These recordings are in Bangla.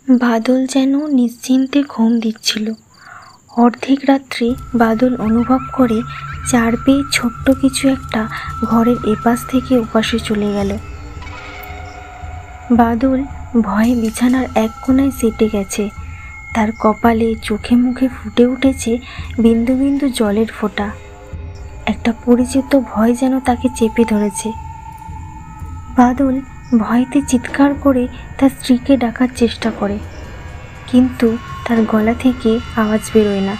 বাদল যেন নিশ্চিন্তে ঘুম দিচ্ছিল। অর্ধেক রাত্রে বাদল অনুভব করে চার পেয়ে ছোট্ট কিছু একটা ঘরের এপাশ থেকে ওপাশে চলে গেল। বাদল ভয়ে বিছানার এক কোণায় সেটে গেছে। তার কপালে চোখে মুখে ফুটে উঠেছে বিন্দু বিন্দু জলের ফোঁটা। একটা পরিচিত ভয় যেন তাকে চেপে ধরেছে। বাদল ভয়তে চিৎকার করে তার স্ত্রীকে ডাকার চেষ্টা করে, কিন্তু তার গলা থেকে আওয়াজ বেরোয় না।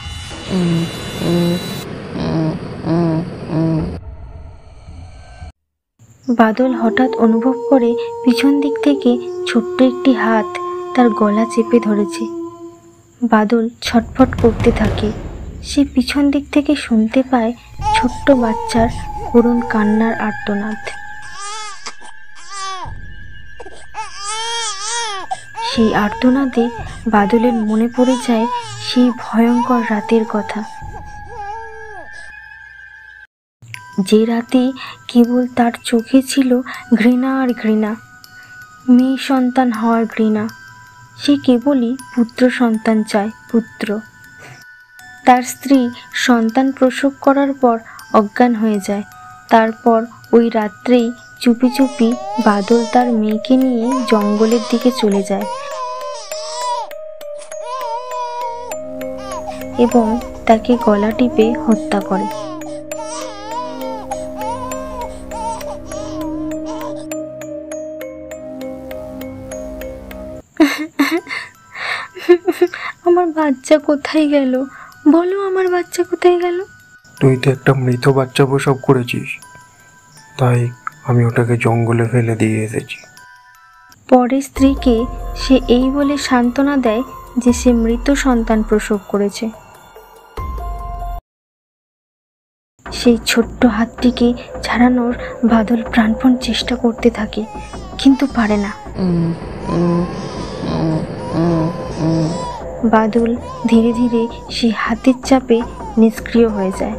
বাদল হঠাৎ অনুভব করে পিছন দিক থেকে ছোট্ট একটি হাত তার গলা চেপে ধরেছে। বাদল ছটফট করতে থাকে। সে পিছন দিক থেকে শুনতে পায় ছোট্ট বাচ্চার করুণ কান্নার আর্তনাদ। সেই আর্তনাদে বাদলের মনে পড়ে যায় সেই ভয়ঙ্কর রাতের কথা, যে রাতে কেবল তার চোখে ছিল ঘৃণা আর ঘৃণা, মেয়ে সন্তান হওয়ার ঘৃণা। সে কেবলই পুত্র সন্তান চায়, পুত্র। তার স্ত্রী সন্তান প্রসব করার পর অজ্ঞান হয়ে যায়। তারপর ওই রাত্রেই চুপি চুপি বাদল তার মেয়েকে নিয়ে জঙ্গলের দিকে চলে যায় এবং তাকে গলা টিপে হত্যা করে। আমার বাচ্চা কোথায় গেল? বলো, আমার বাচ্চা কোথায় গেল? তুই তো একটা মৃত বাচ্চা প্রসব করেছিস, তাই আমি ওটাকে জঙ্গলে ফেলে দিয়ে এসেছি। পরে স্ত্রীকে সে এই বলে সান্ত্বনা দেয় যে সে মৃত সন্তান প্রসব করেছে। সেই ছোট্ট হাতটিকে ছাড়ানোর বাদল প্রাণপণ চেষ্টা করতে থাকে, কিন্তু পারে না। বাদল ধীরে ধীরে সেই হাতের চাপে নিষ্ক্রিয় হয়ে যায়।